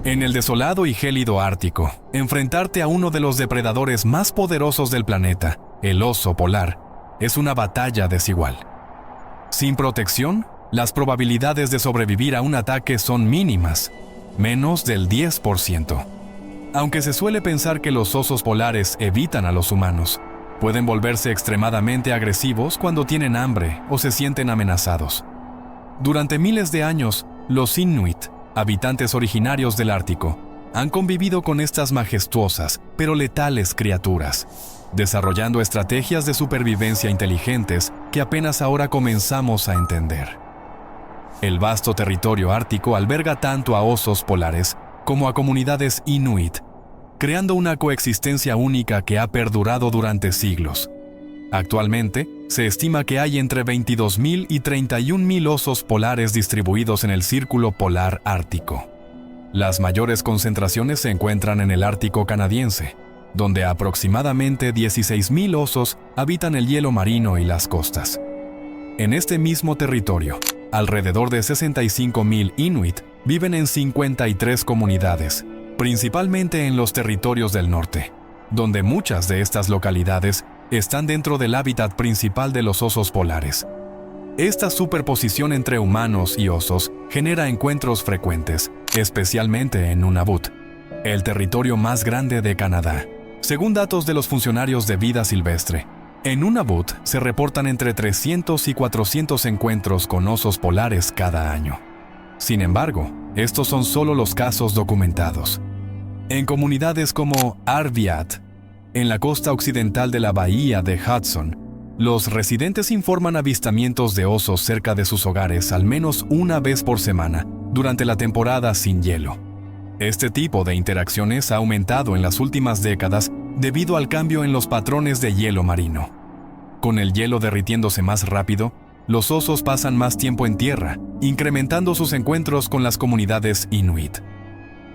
En el desolado y gélido Ártico, enfrentarte a uno de los depredadores más poderosos del planeta, el oso polar, es una batalla desigual. Sin protección, las probabilidades de sobrevivir a un ataque son mínimas, menos del 10%. Aunque se suele pensar que los osos polares evitan a los humanos, pueden volverse extremadamente agresivos cuando tienen hambre o se sienten amenazados. Durante miles de años, los Inuit, habitantes originarios del Ártico, han convivido con estas majestuosas pero letales criaturas, desarrollando estrategias de supervivencia inteligentes que apenas ahora comenzamos a entender. El vasto territorio ártico alberga tanto a osos polares como a comunidades Inuit, creando una coexistencia única que ha perdurado durante siglos. Actualmente, se estima que hay entre 22.000 y 31.000 osos polares distribuidos en el Círculo Polar Ártico. Las mayores concentraciones se encuentran en el Ártico canadiense, donde aproximadamente 16.000 osos habitan el hielo marino y las costas. En este mismo territorio, alrededor de 65.000 Inuit viven en 53 comunidades, principalmente en los territorios del norte, donde muchas de estas localidades están dentro del hábitat principal de los osos polares. Esta superposición entre humanos y osos genera encuentros frecuentes, especialmente en Nunavut, el territorio más grande de Canadá. Según datos de los funcionarios de vida silvestre, en Nunavut se reportan entre 300 y 400 encuentros con osos polares cada año. Sin embargo, estos son solo los casos documentados. En comunidades como Arviat, en la costa occidental de la bahía de Hudson, los residentes informan avistamientos de osos cerca de sus hogares al menos una vez por semana durante la temporada sin hielo. Este tipo de interacciones ha aumentado en las últimas décadas debido al cambio en los patrones de hielo marino. Con el hielo derritiéndose más rápido, los osos pasan más tiempo en tierra, incrementando sus encuentros con las comunidades Inuit.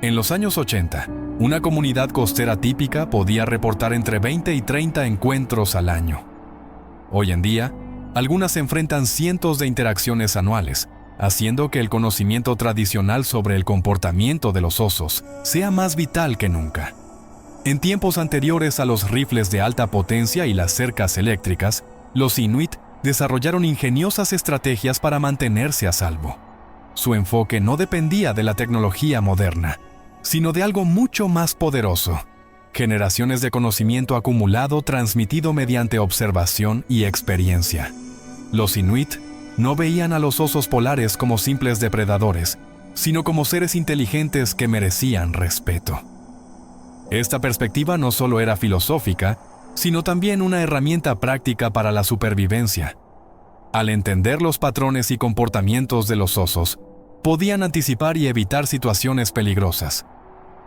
En los años 80, una comunidad costera típica podía reportar entre 20 y 30 encuentros al año. Hoy en día, algunas enfrentan cientos de interacciones anuales, haciendo que el conocimiento tradicional sobre el comportamiento de los osos sea más vital que nunca. En tiempos anteriores a los rifles de alta potencia y las cercas eléctricas, los Inuit desarrollaron ingeniosas estrategias para mantenerse a salvo. Su enfoque no dependía de la tecnología moderna, sino de algo mucho más poderoso: generaciones de conocimiento acumulado transmitido mediante observación y experiencia. Los Inuit no veían a los osos polares como simples depredadores, sino como seres inteligentes que merecían respeto. Esta perspectiva no solo era filosófica, sino también una herramienta práctica para la supervivencia. Al entender los patrones y comportamientos de los osos, podían anticipar y evitar situaciones peligrosas.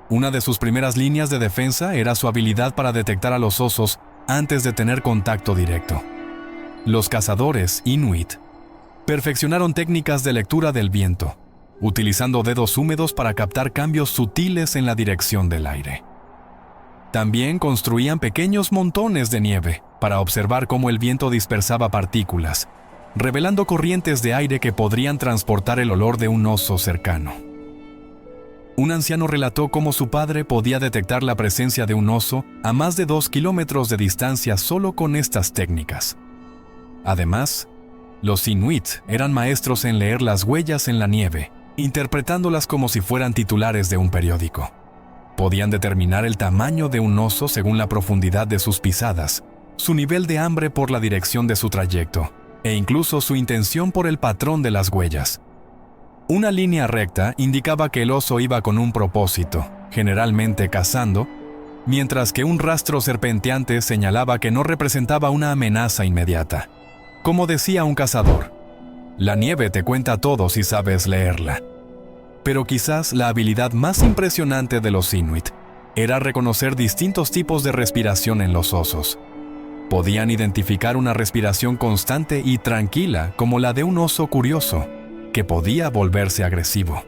Una de sus primeras líneas de defensa era su habilidad para detectar a los osos antes de tener contacto directo. Los cazadores Inuit perfeccionaron técnicas de lectura del viento, utilizando dedos húmedos para captar cambios sutiles en la dirección del aire. También construían pequeños montones de nieve para observar cómo el viento dispersaba partículas, revelando corrientes de aire que podrían transportar el olor de un oso cercano. Un anciano relató cómo su padre podía detectar la presencia de un oso a más de 2 kilómetros de distancia solo con estas técnicas. Además, los Inuit eran maestros en leer las huellas en la nieve, interpretándolas como si fueran titulares de un periódico. Podían determinar el tamaño de un oso según la profundidad de sus pisadas, su nivel de hambre por la dirección de su trayecto, e incluso su intención por el patrón de las huellas. Una línea recta indicaba que el oso iba con un propósito, generalmente cazando, mientras que un rastro serpenteante señalaba que no representaba una amenaza inmediata. Como decía un cazador, la nieve te cuenta todo si sabes leerla. Pero quizás la habilidad más impresionante de los Inuit era reconocer distintos tipos de respiración en los osos. Podían identificar una respiración constante y tranquila como la de un oso curioso, que podía volverse agresivo.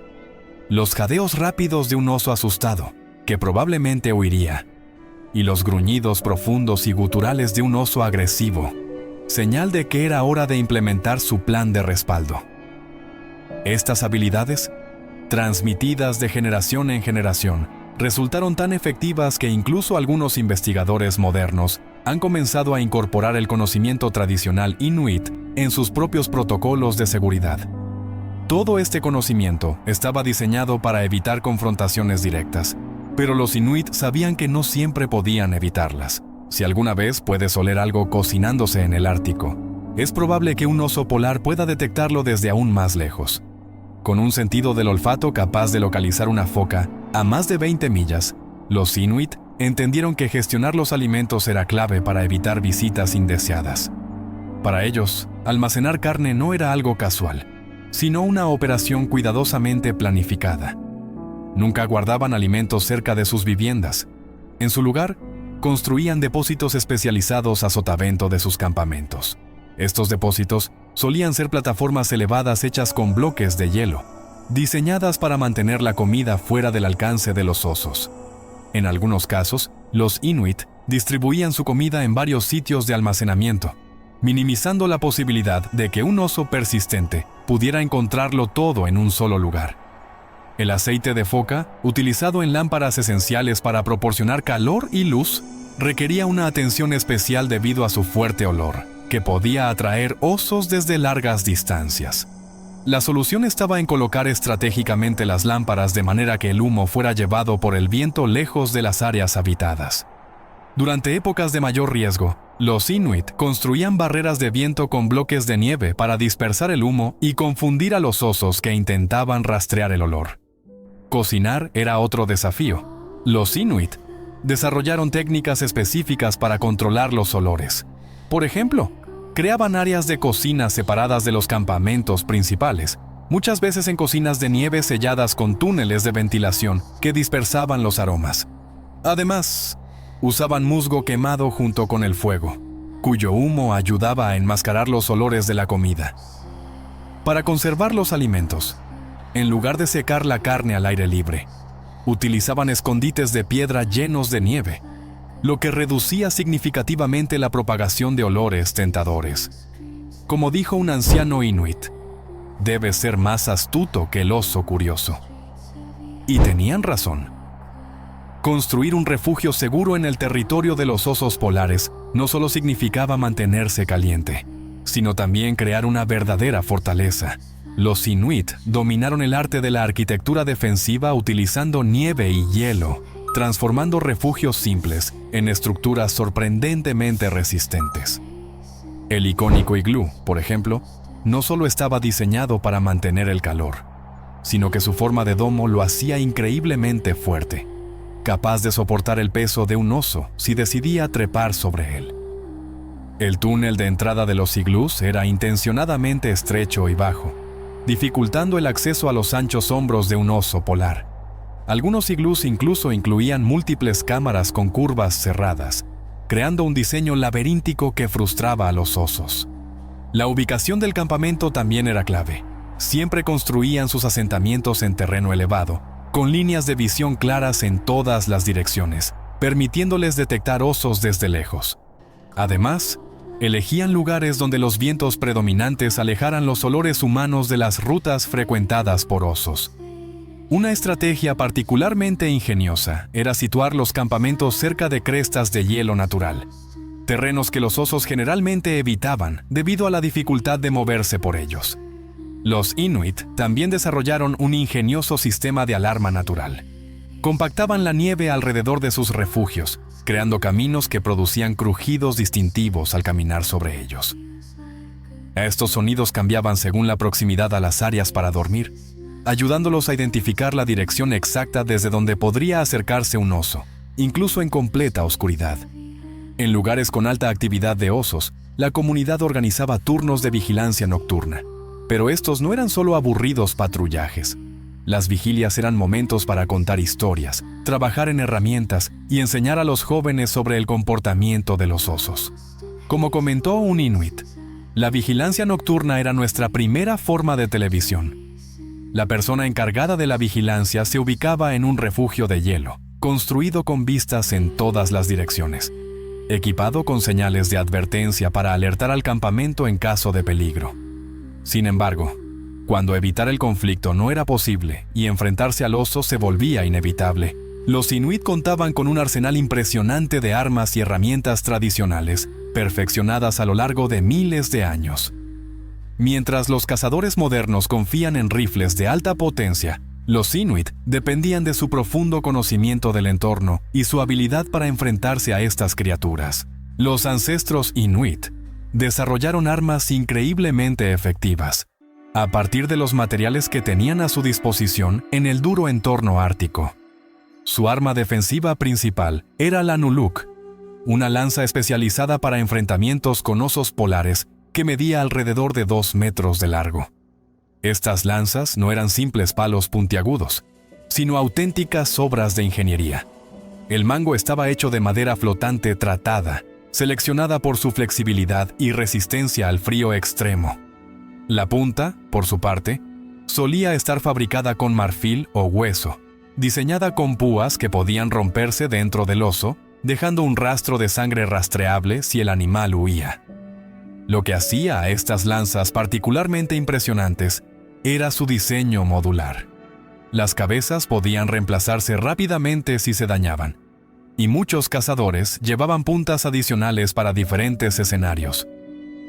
Los jadeos rápidos de un oso asustado, que probablemente huiría, y los gruñidos profundos y guturales de un oso agresivo, señal de que era hora de implementar su plan de respaldo. Estas habilidades transmitidas de generación en generación, resultaron tan efectivas que incluso algunos investigadores modernos han comenzado a incorporar el conocimiento tradicional inuit en sus propios protocolos de seguridad. Todo este conocimiento estaba diseñado para evitar confrontaciones directas, pero los inuit sabían que no siempre podían evitarlas. Si alguna vez puedes oler algo cocinándose en el Ártico, es probable que un oso polar pueda detectarlo desde aún más lejos. Con un sentido del olfato capaz de localizar una foca a más de 20 millas, los inuit entendieron que gestionar los alimentos era clave para evitar visitas indeseadas. Para ellos, almacenar carne no era algo casual, sino una operación cuidadosamente planificada. Nunca guardaban alimentos cerca de sus viviendas. En su lugar, construían depósitos especializados a sotavento de sus campamentos. Estos depósitos solían ser plataformas elevadas hechas con bloques de hielo, diseñadas para mantener la comida fuera del alcance de los osos. En algunos casos, los inuit distribuían su comida en varios sitios de almacenamiento, minimizando la posibilidad de que un oso persistente pudiera encontrarlo todo en un solo lugar. El aceite de foca, utilizado en lámparas esenciales para proporcionar calor y luz, requería una atención especial debido a su fuerte olor, que podía atraer osos desde largas distancias. La solución estaba en colocar estratégicamente las lámparas de manera que el humo fuera llevado por el viento lejos de las áreas habitadas. Durante épocas de mayor riesgo, los inuit construían barreras de viento con bloques de nieve para dispersar el humo y confundir a los osos que intentaban rastrear el olor. Cocinar era otro desafío. Los inuit desarrollaron técnicas específicas para controlar los olores. Por ejemplo, creaban áreas de cocina separadas de los campamentos principales, muchas veces en cocinas de nieve selladas con túneles de ventilación que dispersaban los aromas. Además, usaban musgo quemado junto con el fuego, cuyo humo ayudaba a enmascarar los olores de la comida. Para conservar los alimentos, en lugar de secar la carne al aire libre, utilizaban escondites de piedra llenos de nieve, lo que reducía significativamente la propagación de olores tentadores. Como dijo un anciano inuit, debes ser más astuto que el oso curioso. Y tenían razón. Construir un refugio seguro en el territorio de los osos polares no solo significaba mantenerse caliente, sino también crear una verdadera fortaleza. Los inuit dominaron el arte de la arquitectura defensiva utilizando nieve y hielo, transformando refugios simples en estructuras sorprendentemente resistentes. El icónico iglú, por ejemplo, no solo estaba diseñado para mantener el calor, sino que su forma de domo lo hacía increíblemente fuerte, capaz de soportar el peso de un oso si decidía trepar sobre él. El túnel de entrada de los iglús era intencionadamente estrecho y bajo, dificultando el acceso a los anchos hombros de un oso polar. Algunos iglús incluso incluían múltiples cámaras con curvas cerradas, creando un diseño laberíntico que frustraba a los osos. La ubicación del campamento también era clave. Siempre construían sus asentamientos en terreno elevado, con líneas de visión claras en todas las direcciones, permitiéndoles detectar osos desde lejos. Además, elegían lugares donde los vientos predominantes alejaran los olores humanos de las rutas frecuentadas por osos. Una estrategia particularmente ingeniosa era situar los campamentos cerca de crestas de hielo natural, terrenos que los osos generalmente evitaban debido a la dificultad de moverse por ellos. Los inuit también desarrollaron un ingenioso sistema de alarma natural. Compactaban la nieve alrededor de sus refugios, creando caminos que producían crujidos distintivos al caminar sobre ellos. Estos sonidos cambiaban según la proximidad a las áreas para dormir, ayudándolos a identificar la dirección exacta desde donde podría acercarse un oso, incluso en completa oscuridad. En lugares con alta actividad de osos, la comunidad organizaba turnos de vigilancia nocturna, pero estos no eran solo aburridos patrullajes. Las vigilias eran momentos para contar historias, trabajar en herramientas y enseñar a los jóvenes sobre el comportamiento de los osos. Como comentó un inuit, la vigilancia nocturna era nuestra primera forma de televisión. La persona encargada de la vigilancia se ubicaba en un refugio de hielo, construido con vistas en todas las direcciones, equipado con señales de advertencia para alertar al campamento en caso de peligro. Sin embargo, Cuando evitar el conflicto no era posible y enfrentarse al oso se volvía inevitable, los inuit contaban con un arsenal impresionante de armas y herramientas tradicionales, perfeccionadas a lo largo de miles de años. Mientras los cazadores modernos confían en rifles de alta potencia, los inuit dependían de su profundo conocimiento del entorno y su habilidad para enfrentarse a estas criaturas. Los ancestros inuit desarrollaron armas increíblemente efectivas, a partir de los materiales que tenían a su disposición en el duro entorno ártico. Su arma defensiva principal era la nuluk, una lanza especializada para enfrentamientos con osos polares que medía alrededor de 2 metros de largo. Estas lanzas no eran simples palos puntiagudos, sino auténticas obras de ingeniería. El mango estaba hecho de madera flotante tratada, seleccionada por su flexibilidad y resistencia al frío extremo. La punta, por su parte, solía estar fabricada con marfil o hueso, diseñada con púas que podían romperse dentro del oso, dejando un rastro de sangre rastreable si el animal huía. Lo que hacía a estas lanzas particularmente impresionantes era su diseño modular. Las cabezas podían reemplazarse rápidamente si se dañaban, y muchos cazadores llevaban puntas adicionales para diferentes escenarios.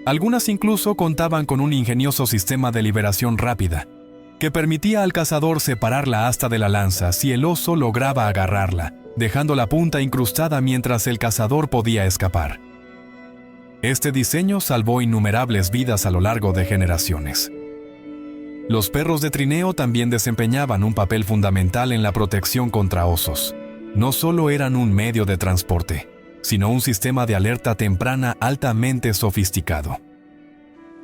Algunas incluso contaban con un ingenioso sistema de liberación rápida, que permitía al cazador separar la asta de la lanza si el oso lograba agarrarla, dejando la punta incrustada mientras el cazador podía escapar. Este diseño salvó innumerables vidas a lo largo de generaciones. Los perros de trineo también desempeñaban un papel fundamental en la protección contra osos. No solo eran un medio de transporte, sino un sistema de alerta temprana altamente sofisticado.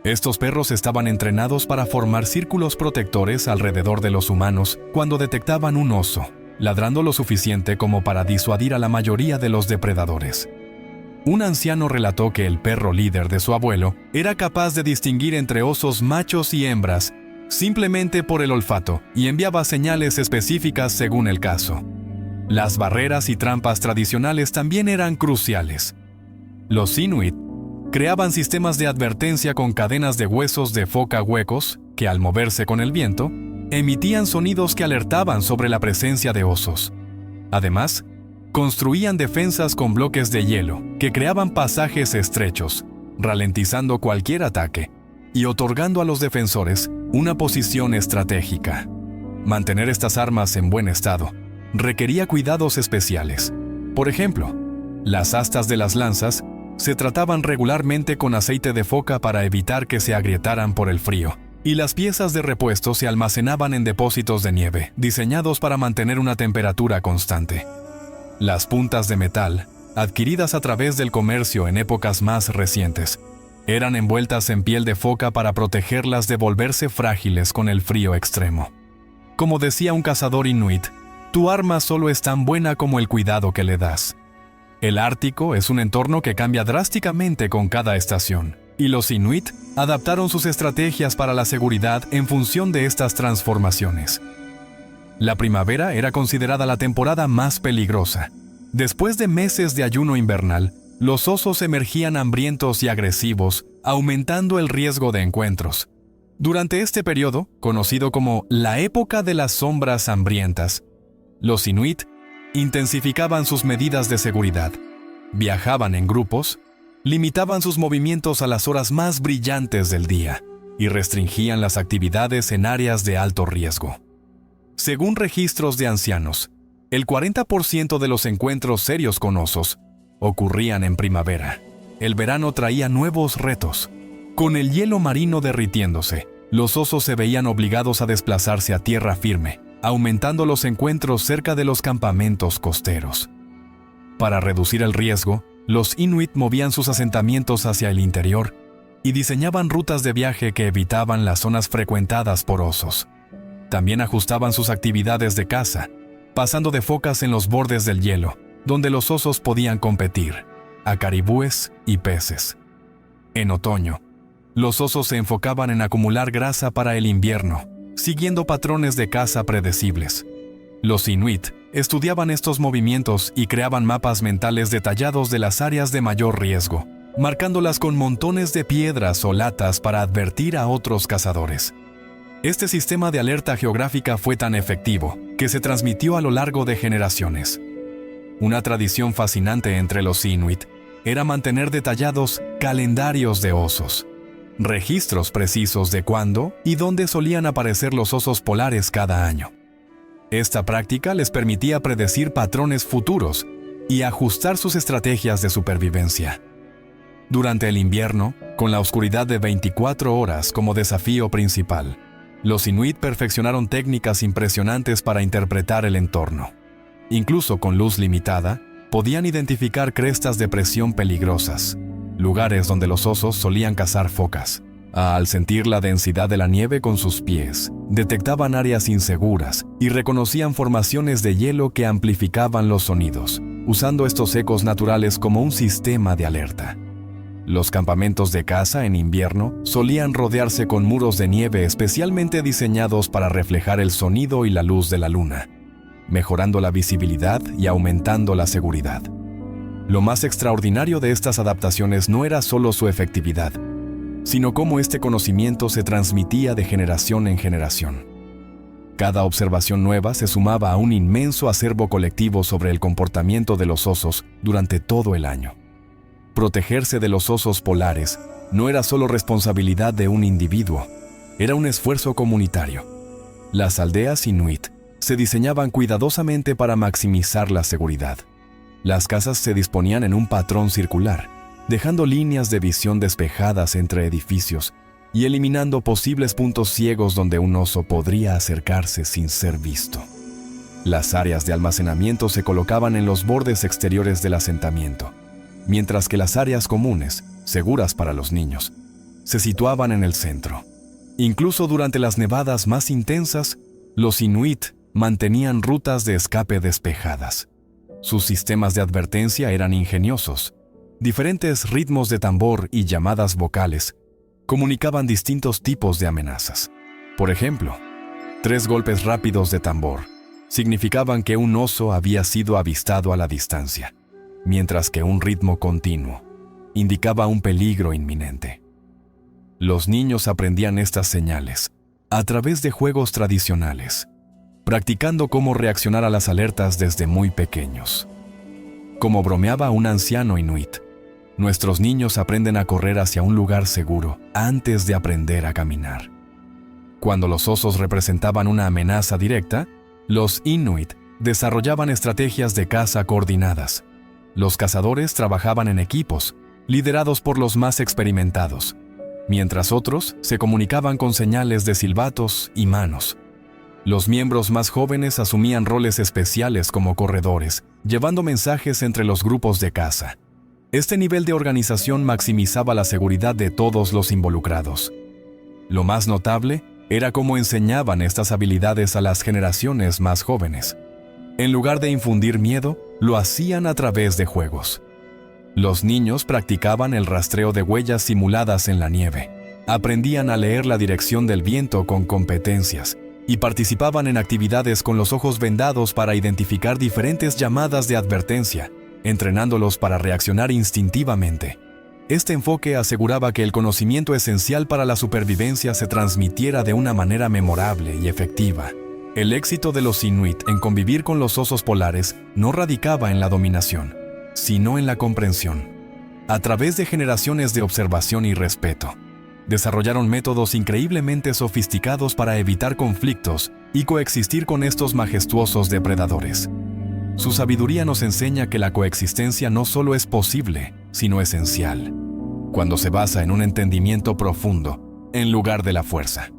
Estos perros estaban entrenados para formar círculos protectores alrededor de los humanos cuando detectaban un oso, ladrando lo suficiente como para disuadir a la mayoría de los depredadores. Un anciano relató que el perro líder de su abuelo era capaz de distinguir entre osos machos y hembras simplemente por el olfato y enviaba señales específicas según el caso. Las barreras y trampas tradicionales también eran cruciales. Los inuit creaban sistemas de advertencia con cadenas de huesos de foca huecos que, al moverse con el viento, emitían sonidos que alertaban sobre la presencia de osos. Además, construían defensas con bloques de hielo que creaban pasajes estrechos, ralentizando cualquier ataque y otorgando a los defensores una posición estratégica. Mantener estas armas en buen estado requería cuidados especiales. Por ejemplo, las astas de las lanzas se trataban regularmente con aceite de foca para evitar que se agrietaran por el frío, y las piezas de repuesto se almacenaban en depósitos de nieve, diseñados para mantener una temperatura constante. Las puntas de metal, adquiridas a través del comercio en épocas más recientes, eran envueltas en piel de foca para protegerlas de volverse frágiles con el frío extremo. Como decía un cazador inuit, tu arma solo es tan buena como el cuidado que le das. El Ártico es un entorno que cambia drásticamente con cada estación, y los inuit adaptaron sus estrategias para la seguridad en función de estas transformaciones. La primavera era considerada la temporada más peligrosa. Después de meses de ayuno invernal, los osos emergían hambrientos y agresivos, aumentando el riesgo de encuentros. Durante este periodo, conocido como la época de las sombras hambrientas, los inuit intensificaban sus medidas de seguridad, viajaban en grupos, limitaban sus movimientos a las horas más brillantes del día y restringían las actividades en áreas de alto riesgo. Según registros de ancianos, el 40% de los encuentros serios con osos ocurrían en primavera. El verano traía nuevos retos. Con el hielo marino derritiéndose, los osos se veían obligados a desplazarse a tierra firme, aumentando los encuentros cerca de los campamentos costeros. Para reducir el riesgo, los inuit movían sus asentamientos hacia el interior y diseñaban rutas de viaje que evitaban las zonas frecuentadas por osos. También ajustaban sus actividades de caza, pasando de focas en los bordes del hielo, donde los osos podían competir, a caribúes y peces. En otoño, los osos se enfocaban en acumular grasa para el invierno, siguiendo patrones de caza predecibles. Los inuit estudiaban estos movimientos y creaban mapas mentales detallados de las áreas de mayor riesgo, marcándolas con montones de piedras o latas para advertir a otros cazadores. Este sistema de alerta geográfica fue tan efectivo que se transmitió a lo largo de generaciones. Una tradición fascinante entre los Inuit era mantener detallados calendarios de osos, registros precisos de cuándo y dónde solían aparecer los osos polares cada año. Esta práctica les permitía predecir patrones futuros y ajustar sus estrategias de supervivencia. Durante el invierno, con la oscuridad de 24 horas como desafío principal, los Inuit perfeccionaron técnicas impresionantes para interpretar el entorno. Incluso con luz limitada, podían identificar crestas de presión peligrosas, lugares donde los osos solían cazar focas. Al sentir la densidad de la nieve con sus pies, detectaban áreas inseguras y reconocían formaciones de hielo que amplificaban los sonidos, usando estos ecos naturales como un sistema de alerta. Los campamentos de caza en invierno solían rodearse con muros de nieve especialmente diseñados para reflejar el sonido y la luz de la luna, mejorando la visibilidad y aumentando la seguridad. Lo más extraordinario de estas adaptaciones no era solo su efectividad, sino cómo este conocimiento se transmitía de generación en generación. Cada observación nueva se sumaba a un inmenso acervo colectivo sobre el comportamiento de los osos durante todo el año. Protegerse de los osos polares no era solo responsabilidad de un individuo, era un esfuerzo comunitario. Las aldeas Inuit se diseñaban cuidadosamente para maximizar la seguridad. Las casas se disponían en un patrón circular, dejando líneas de visión despejadas entre edificios y eliminando posibles puntos ciegos donde un oso podría acercarse sin ser visto. Las áreas de almacenamiento se colocaban en los bordes exteriores del asentamiento, mientras que las áreas comunes, seguras para los niños, se situaban en el centro. Incluso durante las nevadas más intensas, los Inuit mantenían rutas de escape despejadas. Sus sistemas de advertencia eran ingeniosos. Diferentes ritmos de tambor y llamadas vocales comunicaban distintos tipos de amenazas. Por ejemplo, 3 golpes rápidos de tambor significaban que un oso había sido avistado a la distancia, mientras que un ritmo continuo indicaba un peligro inminente. Los niños aprendían estas señales a través de juegos tradicionales, practicando cómo reaccionar a las alertas desde muy pequeños. Como bromeaba un anciano Inuit, nuestros niños aprenden a correr hacia un lugar seguro antes de aprender a caminar. Cuando los osos representaban una amenaza directa, los Inuit desarrollaban estrategias de caza coordinadas. Los cazadores trabajaban en equipos, liderados por los más experimentados, mientras otros se comunicaban con señales de silbatos y manos. Los miembros más jóvenes asumían roles especiales como corredores, llevando mensajes entre los grupos de caza. Este nivel de organización maximizaba la seguridad de todos los involucrados. Lo más notable era cómo enseñaban estas habilidades a las generaciones más jóvenes. En lugar de infundir miedo, lo hacían a través de juegos. Los niños practicaban el rastreo de huellas simuladas en la nieve, aprendían a leer la dirección del viento con competencias y participaban en actividades con los ojos vendados para identificar diferentes llamadas de advertencia, entrenándolos para reaccionar instintivamente. Este enfoque aseguraba que el conocimiento esencial para la supervivencia se transmitiera de una manera memorable y efectiva. El éxito de los Inuit en convivir con los osos polares no radicaba en la dominación, sino en la comprensión. A través de generaciones de observación y respeto, desarrollaron métodos increíblemente sofisticados para evitar conflictos y coexistir con estos majestuosos depredadores. Su sabiduría nos enseña que la coexistencia no solo es posible, sino esencial, cuando se basa en un entendimiento profundo, en lugar de la fuerza.